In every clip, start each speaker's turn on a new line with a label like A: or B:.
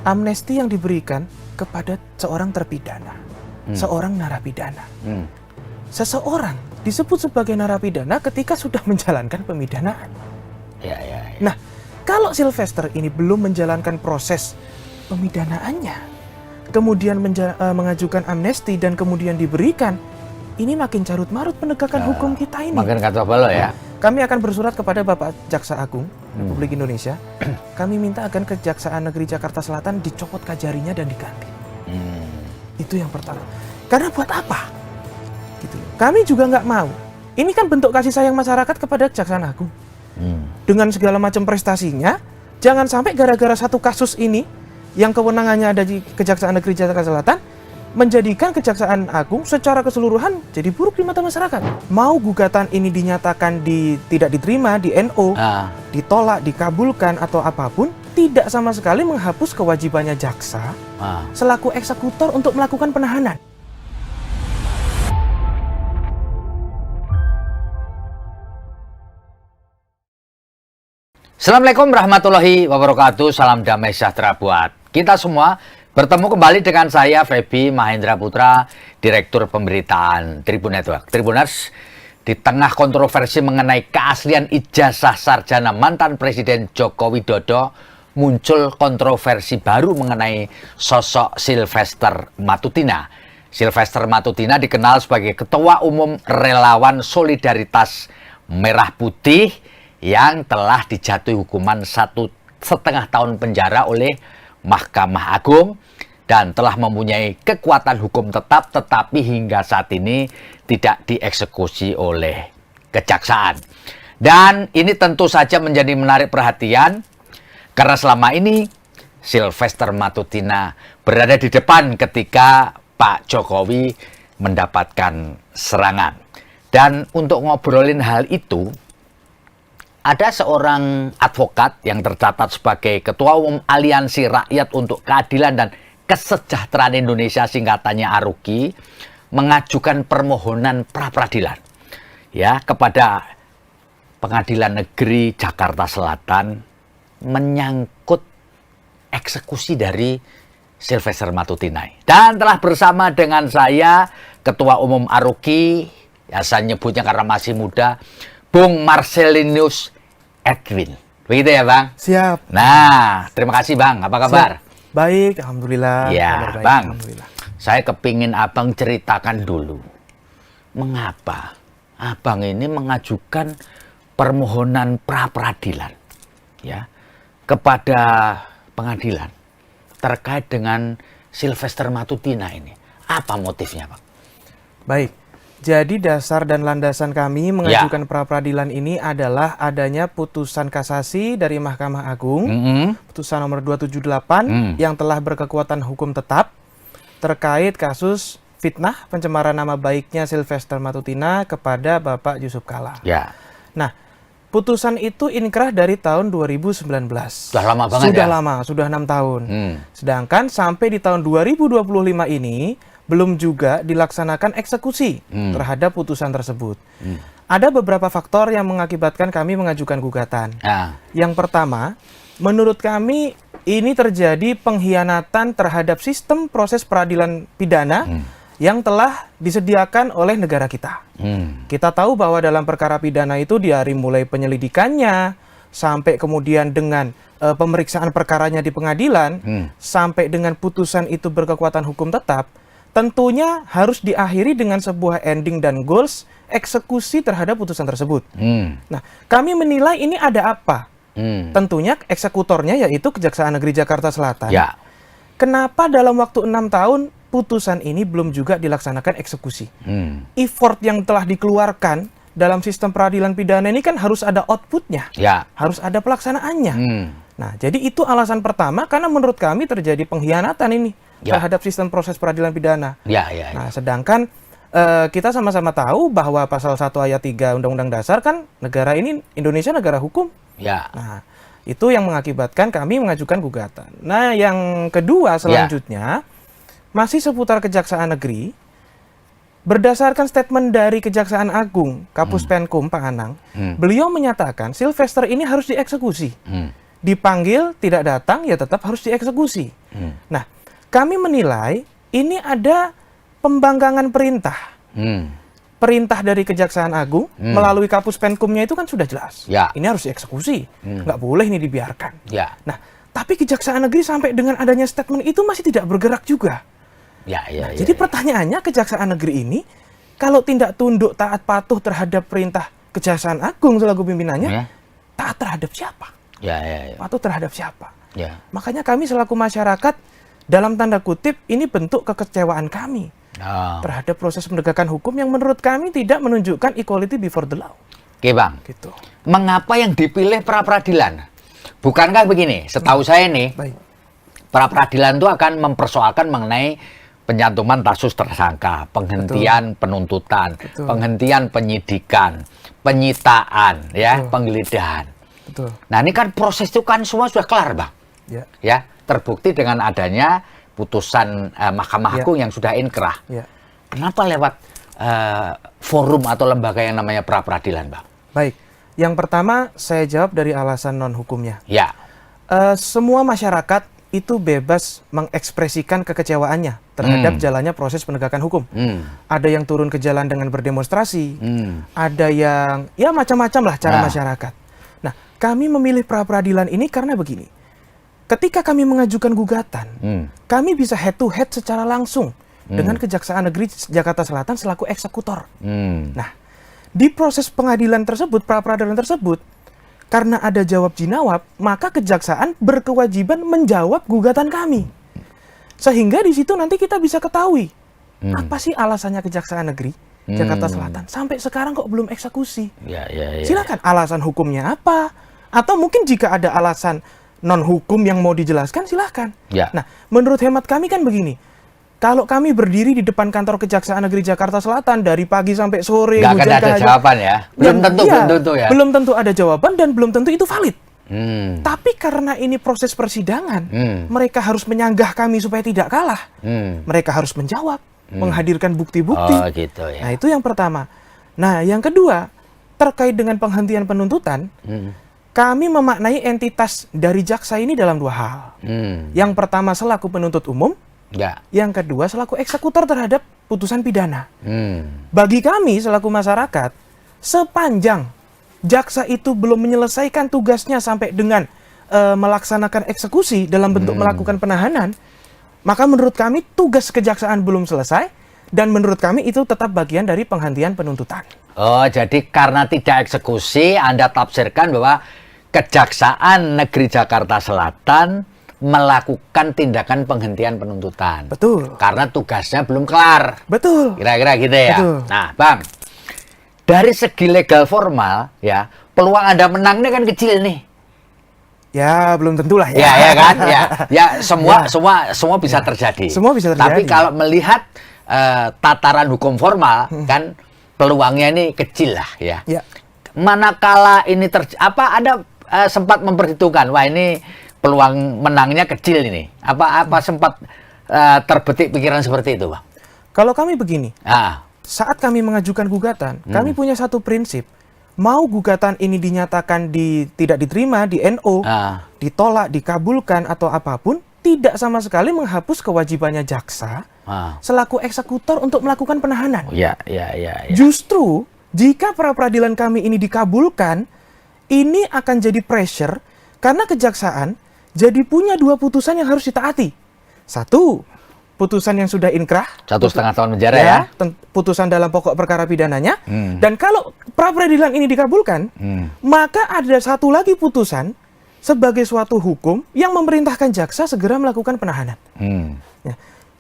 A: amnesti yang diberikan kepada seorang terpidana, seorang narapidana. Seseorang disebut sebagai narapidana ketika sudah menjalankan pemidanaan. Nah, kalau Sylvester ini belum menjalankan proses pemidanaannya, kemudian mengajukan amnesti dan kemudian diberikan, ini makin carut marut penegakan hukum kita ini.
B: Makin kacau balau ya.
A: Kami akan bersurat kepada Bapak Jaksa Agung Republik Indonesia. Kami minta agar Kejaksaan Negeri Jakarta Selatan dicopot kajarinya dan diganti. Itu yang pertama. Karena buat apa? Gitu. Kami juga nggak mau. Ini kan bentuk kasih sayang masyarakat kepada Kejaksaan Agung. Dengan segala macam prestasinya, jangan sampai gara-gara satu kasus ini yang kewenangannya ada di Kejaksaan Negeri Jakarta Selatan, menjadikan Kejaksaan Agung secara keseluruhan jadi buruk di mata masyarakat. Mau gugatan ini dinyatakan tidak diterima di NO, ditolak, dikabulkan atau apapun, tidak sama sekali menghapus kewajibannya jaksa selaku eksekutor untuk melakukan penahanan.
B: Assalamualaikum warahmatullahi wabarakatuh. Salam damai sejahtera buat kita semua. Bertemu kembali dengan saya, Feby Mahendra Putra, Direktur Pemberitaan Tribun Network. Tribuners, di tengah kontroversi mengenai keaslian ijazah sarjana mantan Presiden Joko Widodo, muncul kontroversi baru mengenai sosok Sylvester Matutina. Sylvester Matutina dikenal sebagai Ketua Umum Relawan Solidaritas Merah Putih yang telah dijatuhi hukuman 1,5 tahun penjara oleh Mahkamah Agung dan telah mempunyai kekuatan hukum tetap, tetapi hingga saat ini tidak dieksekusi oleh kejaksaan. Dan ini tentu saja menjadi menarik perhatian karena selama ini Sylvester Matutina berada di depan ketika Pak Jokowi mendapatkan serangan. Dan untuk ngobrolin hal itu, ada seorang advokat yang tercatat sebagai Ketua Umum Aliansi Rakyat untuk Keadilan dan Kesejahteraan Indonesia, singkatannya ARUKI, mengajukan permohonan pra-peradilan ya kepada Pengadilan Negeri Jakarta Selatan menyangkut eksekusi dari Sylvester Matutina. Dan telah bersama dengan saya Ketua Umum ARUKI, ya saya nyebutnya karena masih muda, Bung Marcelinus Edwin. Begitu ya, Bang?
A: Siap.
B: Nah, terima kasih, Bang. Apa kabar?
A: Siap. Baik, alhamdulillah.
B: Ya,
A: baik,
B: Bang.
A: alhamdulillah.
B: Saya kepingin Abang ceritakan dulu mengapa Abang ini mengajukan permohonan pra-peradilan ya kepada pengadilan terkait dengan Sylvester Matutina ini. Apa motifnya, Bang?
A: Baik. Jadi dasar dan landasan kami mengajukan pra-peradilan ini adalah adanya putusan kasasi dari Mahkamah Agung, putusan nomor 278 yang telah berkekuatan hukum tetap terkait kasus fitnah pencemaran nama baiknya Sylvester Matutina kepada Bapak Yusuf Kalla. Nah, putusan itu inkrah dari tahun 2019.
B: Sudah lama banget.
A: Sudah lama, sudah 6 tahun. Sedangkan sampai di tahun 2025 ini belum juga dilaksanakan eksekusi terhadap putusan tersebut. Ada beberapa faktor yang mengakibatkan kami mengajukan gugatan. Yang pertama, menurut kami ini terjadi pengkhianatan terhadap sistem proses peradilan pidana yang telah disediakan oleh negara kita. Kita tahu bahwa dalam perkara pidana itu dari mulai penyelidikannya, sampai kemudian dengan pemeriksaan perkaranya di pengadilan, sampai dengan putusan itu berkekuatan hukum tetap, tentunya harus diakhiri dengan sebuah ending dan goals eksekusi terhadap putusan tersebut. Nah, kami menilai ini ada apa? Tentunya eksekutornya yaitu Kejaksaan Negeri Jakarta Selatan. Kenapa dalam waktu 6 tahun putusan ini belum juga dilaksanakan eksekusi? Effort yang telah dikeluarkan dalam sistem peradilan pidana ini kan harus ada outputnya, harus ada pelaksanaannya. Nah, jadi itu alasan pertama karena menurut kami terjadi pengkhianatan ini terhadap sistem proses peradilan pidana. Nah, sedangkan kita sama-sama tahu bahwa pasal 1 ayat 3 Undang-Undang Dasar kan negara ini, Indonesia negara hukum. Nah, itu yang mengakibatkan kami mengajukan gugatan. Nah, yang kedua selanjutnya masih seputar Kejaksaan Negeri. Berdasarkan statement dari Kejaksaan Agung, Kapus Penkum Pak Anang, beliau menyatakan Sylvester ini harus dieksekusi. dipanggil tidak datang ya tetap harus dieksekusi. Nah, kami menilai ini ada pembangkangan perintah. Perintah dari Kejaksaan Agung melalui Kapus Penkumnya itu kan sudah jelas.
B: Ya.
A: Ini harus dieksekusi, nggak boleh ini dibiarkan.
B: Ya.
A: Nah, tapi Kejaksaan Negeri sampai dengan adanya statement itu masih tidak bergerak juga.
B: Ya, ya,
A: Jadi pertanyaannya Kejaksaan Negeri ini kalau tidak tunduk taat patuh terhadap perintah Kejaksaan Agung selaku pimpinannya, taat terhadap siapa?
B: Ya.
A: Patuh terhadap siapa?
B: Ya.
A: Makanya kami selaku masyarakat dalam tanda kutip ini bentuk kekecewaan kami terhadap proses penegakan hukum yang menurut kami tidak menunjukkan equality before the law.
B: Oke, Bang.
A: Gitu.
B: Mengapa yang dipilih pra-peradilan? Bukankah begini, setahu saya nih,
A: Baik.
B: pra-peradilan itu akan mempersoalkan mengenai penyantuman kasus tersangka, penghentian penuntutan, penghentian penyidikan, penyitaan, ya, penggeledahan.
A: Betul.
B: Nah, ini kan proses itu kan semua sudah kelar, Bang.
A: Ya.
B: Ya, terbukti dengan adanya putusan Mahkamah Agung yang sudah inkrah.
A: Ya.
B: Kenapa lewat forum atau lembaga yang namanya pra-peradilan, Bang?
A: Baik. Yang pertama saya jawab dari alasan non hukumnya.
B: Ya.
A: Semua masyarakat itu bebas mengekspresikan kekecewaannya terhadap jalannya proses penegakan hukum. Ada yang turun ke jalan dengan berdemonstrasi, ada yang ya macam-macam lah cara masyarakat. Nah, kami memilih pra-peradilan ini karena begini. Ketika kami mengajukan gugatan, kami bisa head to head secara langsung dengan Kejaksaan Negeri Jakarta Selatan selaku eksekutor. Nah, di proses pengadilan tersebut, pra-peradilan tersebut, karena ada jawab jinawab, maka kejaksaan berkewajiban menjawab gugatan kami. Sehingga di situ nanti kita bisa ketahui apa sih alasannya Kejaksaan Negeri Jakarta Selatan sampai sekarang kok belum eksekusi.
B: Ya.
A: Silakan alasan hukumnya apa? Atau mungkin jika ada alasan non hukum yang mau dijelaskan, silakan.
B: Ya.
A: Nah, menurut hemat kami kan begini. Kalau kami berdiri di depan kantor Kejaksaan Negeri Jakarta Selatan dari pagi sampai sore,
B: nggak akan ada jawaban ya? Belum tentu ya?
A: Belum tentu ada jawaban dan belum tentu itu valid. Tapi karena ini proses persidangan, mereka harus menyanggah kami supaya tidak kalah. Mereka harus menjawab, menghadirkan bukti-bukti.
B: Oh, gitu ya.
A: Nah, itu yang pertama. Nah, yang kedua, terkait dengan penghentian penuntutan, kami memaknai entitas dari jaksa ini dalam dua hal. Yang pertama selaku penuntut umum, yang kedua selaku eksekutor terhadap putusan pidana. Bagi kami selaku masyarakat, sepanjang jaksa itu belum menyelesaikan tugasnya sampai dengan melaksanakan eksekusi dalam bentuk melakukan penahanan, maka menurut kami tugas kejaksaan belum selesai dan menurut kami itu tetap bagian dari penghentian penuntutan.
B: Oh, jadi karena tidak eksekusi, Anda tafsirkan bahwa Kejaksaan Negeri Jakarta Selatan melakukan tindakan penghentian penuntutan.
A: Betul.
B: Karena tugasnya belum kelar.
A: Betul.
B: Kira-kira gitu ya.
A: Betul.
B: Nah, Bang, dari segi legal formal, ya, peluang Anda menang ini kan kecil nih.
A: Ya, belum tentu lah ya.
B: Ya kan? Ya, semua bisa terjadi.
A: Semua bisa terjadi.
B: Tapi kalau melihat tataran hukum formal, kan peluangnya ini kecil lah ya.
A: Ya.
B: Manakala ini Anda sempat memperhitungkan, wah ini peluang menangnya kecil ini. Apa sempat terbetik pikiran seperti itu, Bang?
A: Kalau kami begini, saat kami mengajukan gugatan, kami punya satu prinsip. Mau gugatan ini dinyatakan tidak diterima di NO, ditolak, dikabulkan, atau apapun, tidak sama sekali menghapus kewajibannya jaksa selaku eksekutor untuk melakukan penahanan.
B: Ya.
A: Justru, jika pra-peradilan kami ini dikabulkan, ini akan jadi pressure karena kejaksaan jadi punya dua putusan yang harus ditaati. Satu, putusan yang sudah inkrah.
B: 1,5 tahun penjara ya.
A: Putusan dalam pokok perkara pidananya. Dan kalau pra-peradilan ini dikabulkan, maka ada satu lagi putusan sebagai suatu hukum yang memerintahkan jaksa segera melakukan penahanan. Nah,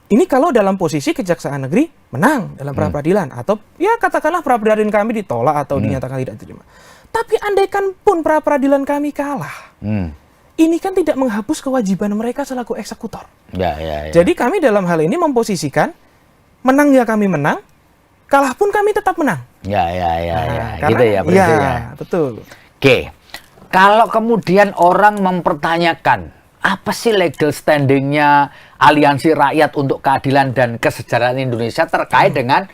A: ini kalau dalam posisi Kejaksaan Negeri menang dalam pra-peradilan atau ya katakanlah pra-peradilan kami ditolak atau dinyatakan tidak diterima. Tapi andaikan pun pra-peradilan kami kalah, ini kan tidak menghapus kewajiban mereka selaku eksekutor.
B: Ya.
A: Jadi kami dalam hal ini memposisikan menang ya kami menang, kalah pun kami tetap menang.
B: Ya.
A: Karena,
B: Gitu ya prinsipnya.
A: Ya, betul.
B: Oke. Kalau kemudian orang mempertanyakan apa sih legal standingnya Aliansi Rakyat untuk Keadilan dan Kesejahteraan Indonesia terkait dengan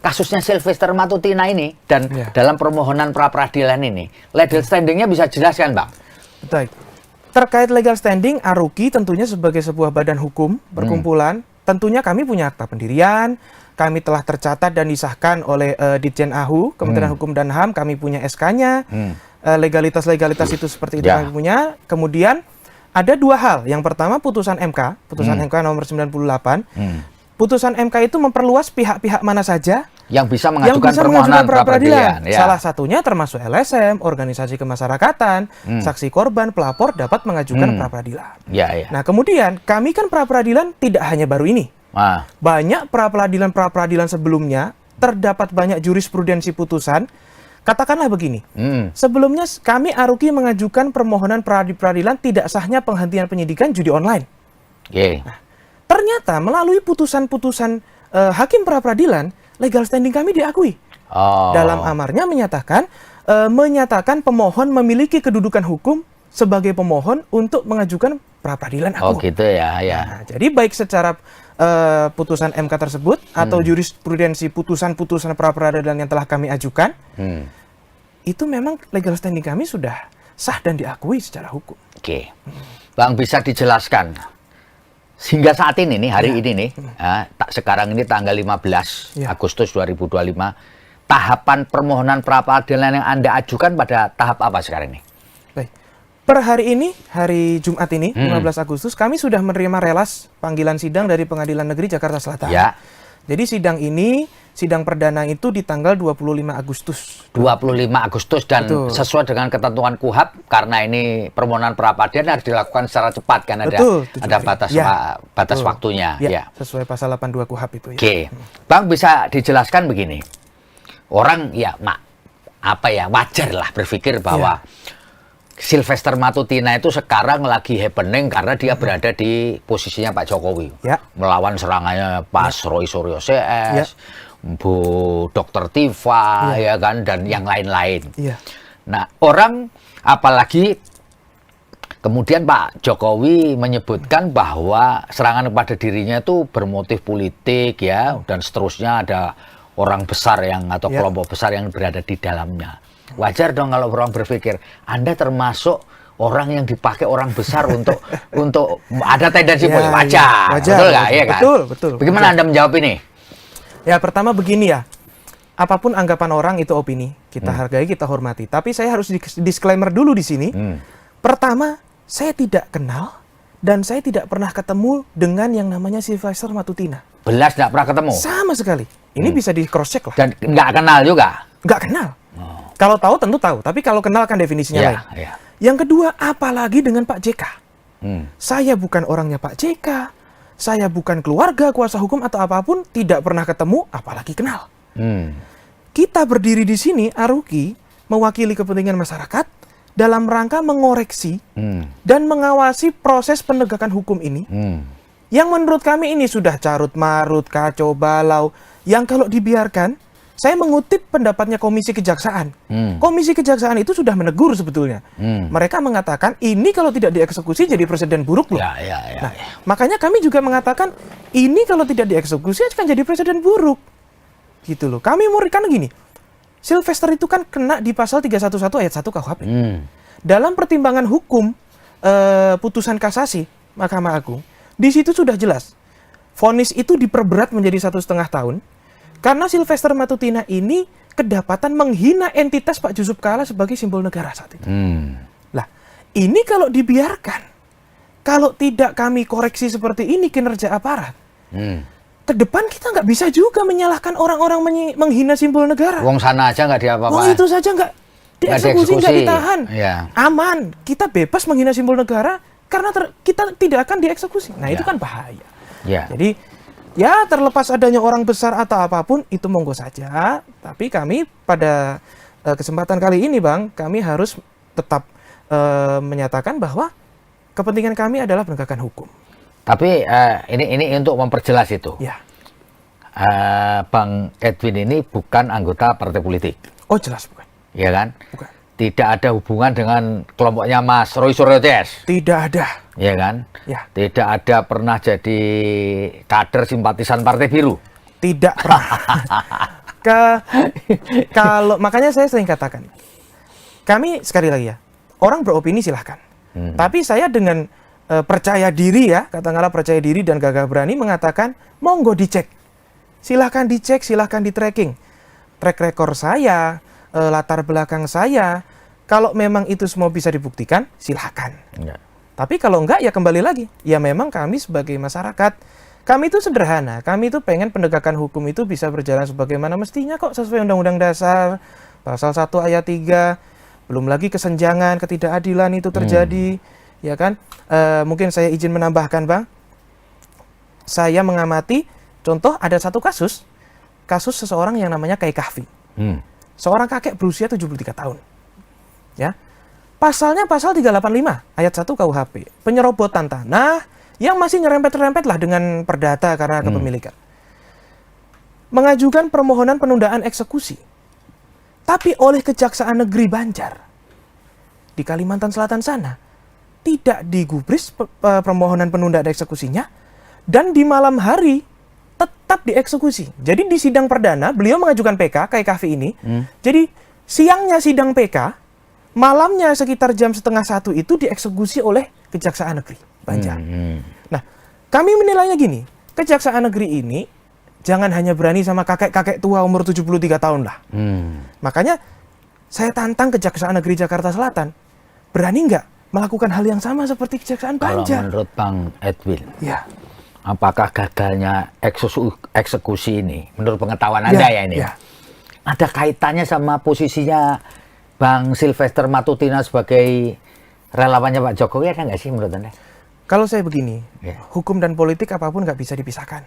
B: kasusnya Sylvester Matutina ini dan dalam permohonan pra-peradilan ini, legal standingnya bisa jelaskan, Bang?
A: Betul. Terkait legal standing, Aruki tentunya sebagai sebuah badan hukum perkumpulan, tentunya kami punya akta pendirian, kami telah tercatat dan disahkan oleh Ditjen AHU, Kementerian Hukum dan HAM, kami punya SK-nya, legalitas-legalitas itu seperti itu kami punya. Kemudian ada dua hal, yang pertama putusan MK nomor 98, putusan MK itu memperluas pihak-pihak mana saja
B: yang bisa mengajukan permohonan pra-peradilan. Ya.
A: Salah satunya termasuk LSM, organisasi kemasyarakatan, saksi korban, pelapor dapat mengajukan pra-peradilan.
B: Ya, ya.
A: Nah, kemudian kami kan pra-peradilan tidak hanya baru ini. Banyak pra-peradilan sebelumnya, terdapat banyak jurisprudensi putusan. Katakanlah begini, sebelumnya kami Aruki mengajukan permohonan pra-peradilan tidak sahnya penghentian penyidikan judi online. Nah, ternyata melalui putusan-putusan hakim pra-peradilan, legal standing kami diakui. Dalam amarnya menyatakan pemohon memiliki kedudukan hukum sebagai pemohon untuk mengajukan pra-peradilan aku.
B: Gitu ya, ya.
A: Nah, jadi baik secara putusan MK tersebut atau jurisprudensi putusan-putusan pra-peradilan yang telah kami ajukan, itu memang legal standing kami sudah sah dan diakui secara hukum.
B: Oke, Bang, bisa dijelaskan hingga saat ini nih, hari ini nih, sekarang ini tanggal 15 Agustus 2025, tahapan permohonan pra-peradilan yang Anda ajukan pada tahap apa sekarang ini?
A: Baik. Per hari ini, hari Jumat ini, 15 Agustus, kami sudah menerima relas panggilan sidang dari Pengadilan Negeri Jakarta Selatan.
B: Ya.
A: Jadi sidang perdana itu di tanggal 25 Agustus.
B: 25 Agustus dan sesuai dengan ketentuan KUHAP, karena ini permohonan pra-peradilan harus dilakukan secara cepat kan, ada batas waktunya.
A: Ya, sesuai pasal 82 KUHAP itu. Ya.
B: Oke, Bang, bisa dijelaskan begini. Orang wajar lah berpikir bahwa Sylvester Matutina itu sekarang lagi happening karena dia berada di posisinya Pak Jokowi. Melawan serangannya Pak Roy Suryo CS, Bu Dr. Tifa, ya kan, dan yang lain-lain. Nah, orang apalagi kemudian Pak Jokowi menyebutkan bahwa serangan kepada dirinya itu bermotif politik, ya, dan seterusnya, ada orang besar atau kelompok besar yang berada di dalamnya. Wajar dong kalau orang berpikir Anda termasuk orang yang dipakai orang besar untuk ada tendensi politik. Wajar, betul nggak? Ya kan?
A: Betul.
B: Bagaimana Anda menjawab ini?
A: Ya, pertama begini ya, apapun anggapan orang itu opini, kita hargai, kita hormati. Tapi saya harus disclaimer dulu di sini. Pertama, saya tidak kenal dan saya tidak pernah ketemu dengan yang namanya Sylvester Matutina.
B: Belas nggak pernah ketemu?
A: Sama sekali. Ini bisa di cross check lah.
B: Dan nggak kenal juga?
A: Nggak kenal. Kalau tahu tentu tahu, tapi kalau kenal kan definisinya lain. Yang kedua, apalagi dengan Pak JK. Saya bukan orangnya Pak JK, saya bukan keluarga, kuasa hukum atau apapun, tidak pernah ketemu, apalagi kenal. Kita berdiri di sini, Aruki, mewakili kepentingan masyarakat dalam rangka mengoreksi dan mengawasi proses penegakan hukum ini. Yang menurut kami ini sudah carut-marut, kacau balau, yang kalau dibiarkan, saya mengutip pendapatnya Komisi Kejaksaan. Komisi Kejaksaan itu sudah menegur sebetulnya. Mereka mengatakan ini kalau tidak dieksekusi jadi presiden buruk loh. Nah, makanya kami juga mengatakan ini kalau tidak dieksekusi akan jadi presiden buruk. Gitu loh. Kami mau karena gini. Sylvester itu kan kena di pasal 311 ayat 1 KUHP. Dalam pertimbangan hukum putusan kasasi Mahkamah Agung, di situ sudah jelas. Vonis itu diperberat menjadi 1,5 tahun. Karena Sylvester Matutina ini kedapatan menghina entitas Pak Yusuf Kalla sebagai simbol negara saat itu. Lah, ini kalau dibiarkan, kalau tidak kami koreksi seperti ini kinerja aparat, ke depan kita nggak bisa juga menyalahkan orang-orang menghina simbol negara.
B: Wong sana aja nggak diapa-apain.
A: Wong itu saja nggak dieksekusi, nggak ditahan. Aman, kita bebas menghina simbol negara karena kita tidak akan dieksekusi. Nah, itu kan bahaya. Jadi, ya, terlepas adanya orang besar atau apapun, itu monggo saja. Tapi kami pada kesempatan kali ini, Bang, kami harus tetap menyatakan bahwa kepentingan kami adalah penegakan hukum.
B: Tapi ini untuk memperjelas itu. Bang Edwin ini bukan anggota partai politik.
A: Oh, jelas bukan.
B: Iya kan?
A: Bukan.
B: Tidak ada hubungan dengan kelompoknya Mas Roy Suryo CS.
A: Tidak ada.
B: Iya kan? Tidak ada pernah jadi kader simpatisan Partai Biru.
A: Tidak pernah. Kalau makanya saya sering katakan, kami sekali lagi ya, orang beropini silahkan. Tapi saya dengan percaya diri ya, katakanlah percaya diri dan gagah berani mengatakan, monggo dicek. Silahkan dicek, silahkan di-tracking. Track record saya, latar belakang saya, kalau memang itu semua bisa dibuktikan, silahkan.
B: Ya.
A: Tapi kalau enggak, ya kembali lagi. Ya memang kami sebagai masyarakat, kami itu sederhana. Kami itu pengen penegakan hukum itu bisa berjalan sebagaimana mestinya kok, sesuai Undang-Undang Dasar, Pasal 1 Ayat 3. Belum lagi kesenjangan, ketidakadilan itu terjadi. Ya kan? Mungkin saya izin menambahkan, Bang. Saya mengamati, contoh ada satu kasus seseorang yang namanya Kiai Kahfi. Seorang kakek berusia 73 tahun. Ya. Pasalnya pasal 385 ayat 1 KUHP. Penyerobotan tanah yang masih nyerempet-rempet lah dengan perdata karena kepemilikan. Mengajukan permohonan penundaan eksekusi. Tapi oleh Kejaksaan Negeri Banjar di Kalimantan Selatan sana tidak digubris permohonan penundaan eksekusinya, dan di malam hari tetap dieksekusi. Jadi di sidang perdana beliau mengajukan PK Kiai Kahfi ini. Jadi siangnya sidang PK, malamnya sekitar jam 12:30 itu dieksekusi oleh Kejaksaan Negeri Banjar. Nah, kami menilainya gini, Kejaksaan Negeri ini jangan hanya berani sama kakek-kakek tua umur 73 tahun lah. Makanya saya tantang Kejaksaan Negeri Jakarta Selatan, berani nggak melakukan hal yang sama seperti Kejaksaan Banjar?
B: Kalau menurut Bang Edwin,
A: ya,
B: apakah gagalnya eksekusi ini, menurut pengetahuan Anda ya ini, ada kaitannya sama posisinya Bang Sylvester Matutina sebagai relawannya Pak Jokowi, ada nggak sih menurut Anda?
A: Kalau saya begini, hukum dan politik apapun nggak bisa dipisahkan.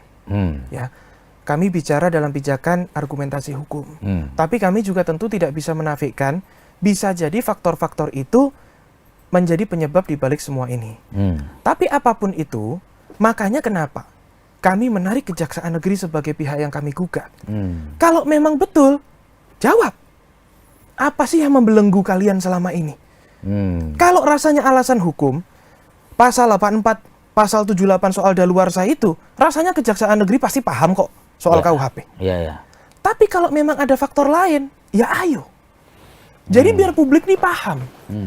A: Ya, kami bicara dalam pijakan argumentasi hukum. Tapi kami juga tentu tidak bisa menafikan, bisa jadi faktor-faktor itu menjadi penyebab di balik semua ini. Tapi apapun itu, makanya kenapa kami menarik Kejaksaan Negeri sebagai pihak yang kami gugat. Kalau memang betul, jawab. Apa sih yang membelenggu kalian selama ini? Kalau rasanya alasan hukum, pasal 84, pasal 78 soal daluarsa itu, rasanya Kejaksaan Negeri pasti paham kok soal KUHP. Tapi kalau memang ada faktor lain, ya ayo. Jadi biar publik nih paham.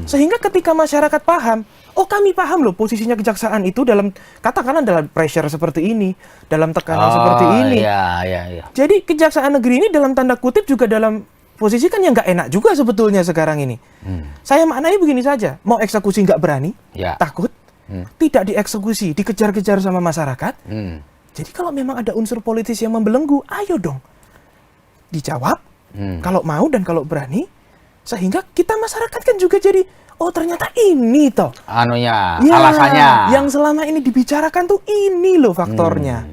A: Sehingga ketika masyarakat paham, oh kami paham loh posisinya kejaksaan itu dalam, katakanlah dalam pressure seperti ini, dalam tekanan seperti ini. Jadi Kejaksaan Negeri ini dalam tanda kutip juga dalam posisi kan yang nggak enak juga sebetulnya sekarang ini. Saya maknanya begini saja, mau eksekusi nggak berani, takut, tidak dieksekusi, dikejar-kejar sama masyarakat. Jadi kalau memang ada unsur politis yang membelenggu, ayo dong dijawab, kalau mau dan kalau berani, sehingga kita masyarakat kan juga jadi, oh ternyata ini toh
B: alasannya
A: yang selama ini dibicarakan tuh ini loh faktornya.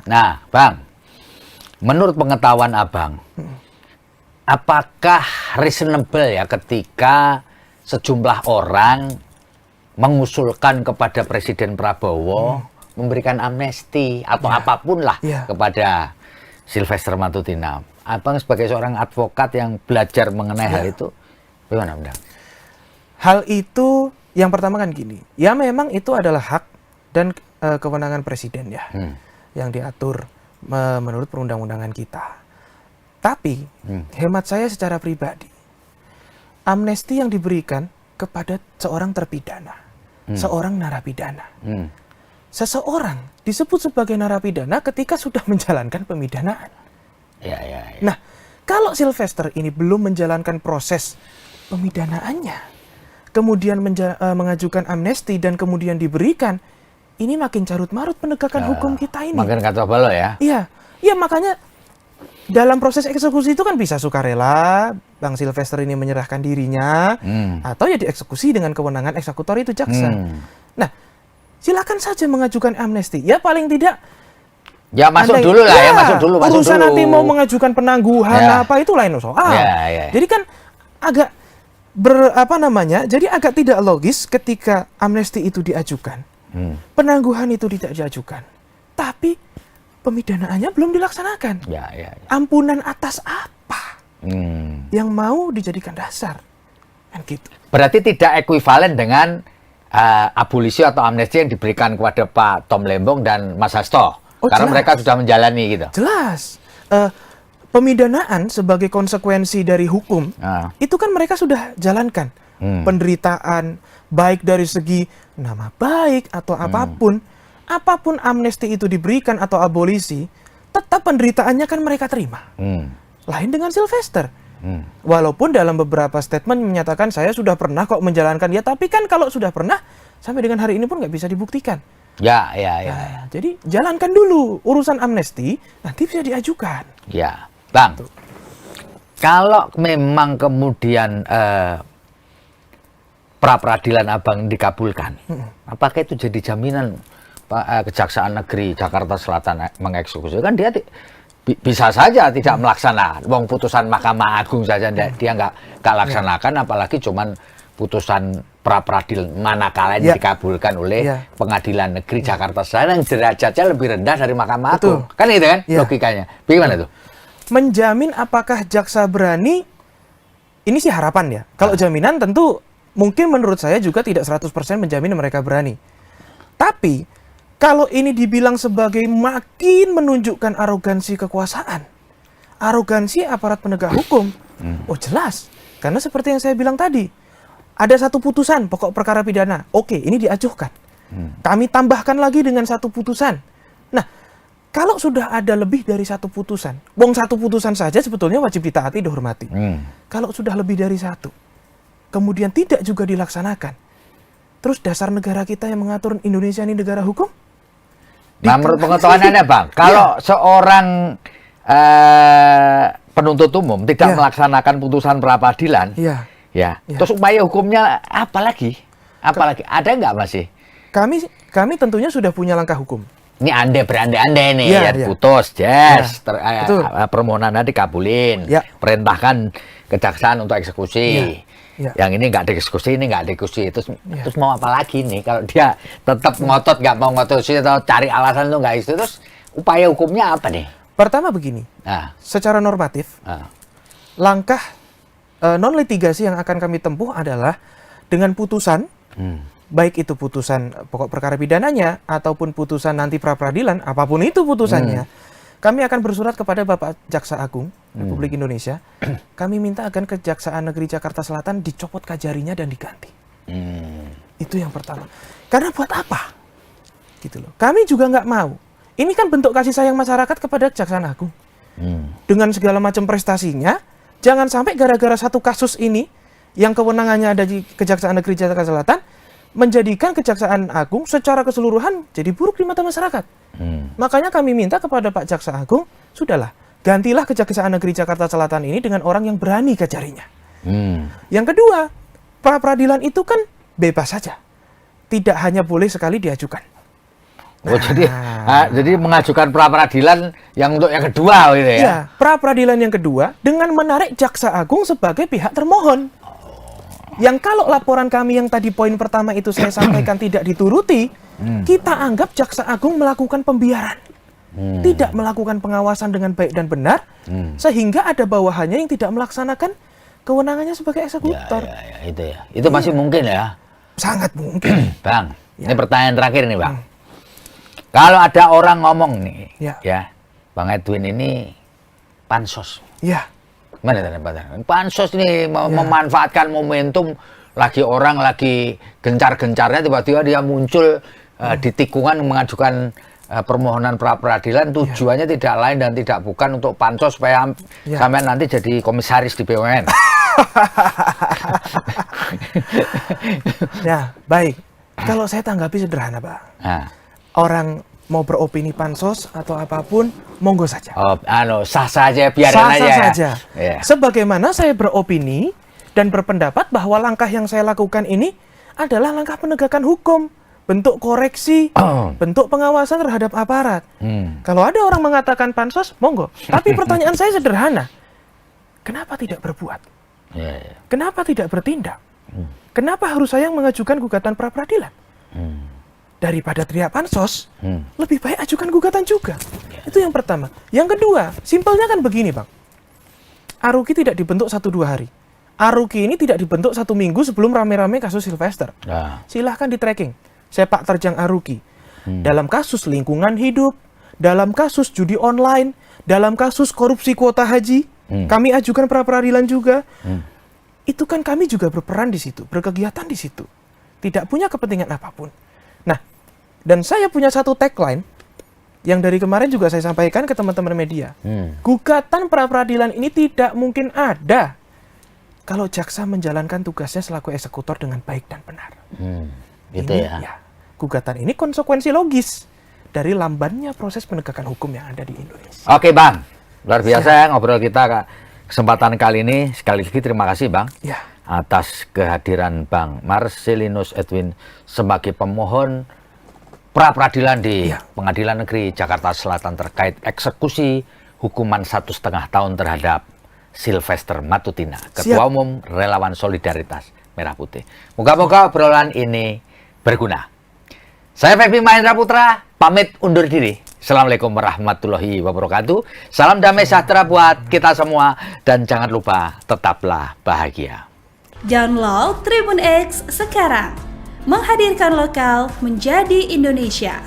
B: Nah Bang, menurut pengetahuan Abang, apakah reasonable ya ketika sejumlah orang mengusulkan kepada Presiden Prabowo memberikan amnesti atau apapun lah kepada Sylvester Matutina? Abang sebagai seorang advokat yang belajar mengenai hal itu, bagaimana Bang?
A: Hal itu yang pertama kan gini, ya memang itu adalah hak dan kewenangan Presiden ya, yang diatur menurut perundang-undangan kita. Tapi hemat saya secara pribadi, amnesti yang diberikan kepada seorang terpidana, seorang narapidana. Seseorang disebut sebagai narapidana ketika sudah menjalankan pemidanaan. Nah, kalau Sylvester ini belum menjalankan proses pemidanaannya, kemudian mengajukan amnesti dan kemudian diberikan, ini makin carut-marut penegakan hukum kita ini.
B: Makin kacau balau ya?
A: Iya, makanya dalam proses eksekusi itu kan bisa sukarela, Bang Sylvester ini menyerahkan dirinya, atau ya dieksekusi dengan kewenangan eksekutor itu jaksa. Nah, silakan saja mengajukan amnesti. Ya paling tidak
B: ya masuk dulu lah, masuk dulu.
A: Urusan nanti mau mengajukan penangguhan apa itu lain soal. Jadi kan agak jadi agak tidak logis ketika amnesti itu diajukan, penangguhan itu tidak diajukan, tapi pemidanaannya belum dilaksanakan. Ampunan atas apa yang mau dijadikan dasar? Kan gitu.
B: Berarti tidak ekuivalen dengan abolisi atau amnesti yang diberikan kepada Pak Tom Lembong dan Mas Hasto. Karena jelas, mereka sudah menjalani gitu.
A: Jelas. Pemidanaan sebagai konsekuensi dari hukum, itu kan mereka sudah jalankan. penderitaan, baik dari segi nama baik atau apapun amnesti itu diberikan atau abolisi, tetap penderitaannya kan mereka terima. Lain dengan Sylvester. Walaupun dalam beberapa statement menyatakan saya sudah pernah kok menjalankan, ya tapi kan kalau sudah pernah sampai dengan hari ini pun nggak bisa dibuktikan.
B: Ya.
A: Nah, jadi jalankan dulu urusan amnesti, nanti bisa diajukan.
B: Ya, Bang. Kalau memang kemudian pra peradilan Abang dikabulkan, apakah itu jadi jaminan Kejaksaan Negeri Jakarta Selatan mengeksekusi? Kan dia bisa saja tidak melaksanakan. Wong putusan Mahkamah Agung saja dia nggak laksanakan, apalagi cuman putusan pra peradilan manakala dikabulkan oleh Pengadilan Negeri Jakarta Selatan yang derajatnya lebih rendah dari Mahkamah Agung. Kan itu kan logikanya. Bagaimana tuh?
A: Menjamin apakah jaksa berani, ini sih harapan ya. Kalau jaminan tentu mungkin menurut saya juga tidak 100% menjamin mereka berani. Tapi kalau ini dibilang sebagai makin menunjukkan arogansi kekuasaan, arogansi aparat penegak hukum, oh jelas. Karena seperti yang saya bilang tadi, ada satu putusan pokok perkara pidana, oke ini diajukan. Kami tambahkan lagi dengan satu putusan. Nah, kalau sudah ada lebih dari satu putusan, satu putusan saja sebetulnya wajib ditaati, dihormati. Kalau sudah lebih dari satu, kemudian tidak juga dilaksanakan, terus dasar negara kita yang mengatur Indonesia ini negara hukum?
B: Nah, menurut pengetahuan Anda, Bang, kalau seorang penuntut umum tidak melaksanakan putusan pra peradilan, terus upaya hukumnya apa lagi? Ada nggak masih?
A: Kami tentunya sudah punya langkah hukum.
B: Ini berandai-andai nih, putus, permohonannya dikabulin, perintahkan kejaksaan untuk eksekusi. Yang ini nggak dieksekusi, ini nggak dieksekusi. Terus mau apa lagi nih? Kalau dia tetap ngotot nggak mau ngotosi atau cari alasan itu nggak itu, terus upaya hukumnya apa nih?
A: Pertama begini, secara normatif, langkah non litigasi yang akan kami tempuh adalah dengan putusan, baik itu putusan pokok perkara pidananya ataupun putusan nanti pra peradilan, apapun itu putusannya, kami akan bersurat kepada Bapak Jaksa Agung Republik Indonesia. Kami minta agar Kejaksaan Negeri Jakarta Selatan dicopot kajarinya dan diganti. Itu yang pertama. Karena buat apa? Gitu loh. Kami juga nggak mau. Ini kan bentuk kasih sayang masyarakat kepada Kejaksaan Agung. Dengan segala macam prestasinya, jangan sampai gara-gara satu kasus ini yang kewenangannya ada di Kejaksaan Negeri Jakarta Selatan menjadikan Kejaksaan Agung secara keseluruhan jadi buruk di mata masyarakat. Makanya kami minta kepada Pak Jaksa Agung, sudahlah, gantilah Kejaksaan Negeri Jakarta Selatan ini dengan orang yang berani kajarinya. Yang kedua, pra peradilan itu kan bebas saja. Tidak hanya boleh sekali diajukan.
B: Oh, jadi mengajukan pra peradilan yang untuk yang kedua gitu ya?
A: Iya, pra peradilan yang kedua dengan menarik Jaksa Agung sebagai pihak termohon. Yang kalau laporan kami yang tadi poin pertama itu saya sampaikan tidak dituruti, kita anggap Jaksa Agung melakukan pembiaran. Tidak melakukan pengawasan dengan baik dan benar, sehingga ada bawahannya yang tidak melaksanakan kewenangannya sebagai eksekutor.
B: Itu masih mungkin ya?
A: Sangat mungkin.
B: Bang, ini pertanyaan terakhir nih Bang. Kalau ada orang ngomong nih, Bang Edwin ini pansos. Mana tadi pansos ini memanfaatkan momentum orang lagi gencar-gencarnya, tiba-tiba dia muncul di tikungan mengajukan permohonan pra peradilan, tujuannya tidak lain dan tidak bukan untuk pansos supaya sampai nanti jadi komisaris di BUMN. Ya, baik. Kalau saya tanggapi sederhana, Pak. Orang mau beropini pansos atau apapun, monggo saja. Sah saja, biarin aja.
A: Sah saja. Sebagaimana saya beropini dan berpendapat bahwa langkah yang saya lakukan ini adalah langkah penegakan hukum, bentuk koreksi, bentuk pengawasan terhadap aparat. Kalau ada orang mengatakan pansos, monggo. Tapi pertanyaan saya sederhana. Kenapa tidak berbuat? Kenapa tidak bertindak? Kenapa harus saya mengajukan gugatan pra peradilan? Daripada teriak pansos, lebih baik ajukan gugatan juga. Itu yang pertama. Yang kedua, simpelnya kan begini, Bang. Aruki tidak dibentuk 1-2 hari. Aruki ini tidak dibentuk 1 minggu sebelum rame-rame kasus Sylvester. Silahkan di tracking sepak terjang Aruki. Dalam kasus lingkungan hidup, dalam kasus judi online, dalam kasus korupsi kuota haji, kami ajukan pra peradilan juga. itu kan kami juga berperan di situ, berkegiatan di situ. Tidak punya kepentingan apapun. Nah, dan saya punya satu tagline yang dari kemarin juga saya sampaikan ke teman-teman media. Gugatan pra-peradilan ini tidak mungkin ada kalau jaksa menjalankan tugasnya selaku eksekutor dengan baik dan benar.
B: Gitu
A: Ini,
B: ya.
A: Gugatan ini konsekuensi logis dari lambannya proses penegakan hukum yang ada di Indonesia.
B: Oke Bang, luar biasa ya ngobrol kita kesempatan kali ini. Sekali lagi terima kasih Bang
A: Ya.
B: atas kehadiran Bang Marcelinus Edwin sebagai pemohon pra-peradilan di Pengadilan Negeri Jakarta Selatan terkait eksekusi hukuman 1,5 tahun terhadap Sylvester Matutina, Ketua Umum Relawan Solidaritas Merah Putih. Moga-moga obrolan ini berguna. Saya Feby Mahendra Putra, pamit undur diri. Assalamualaikum warahmatullahi wabarakatuh. Salam damai sejahtera buat kita semua. Dan jangan lupa, tetaplah bahagia.
C: Download Tribun X sekarang. Menghadirkan lokal menjadi Indonesia.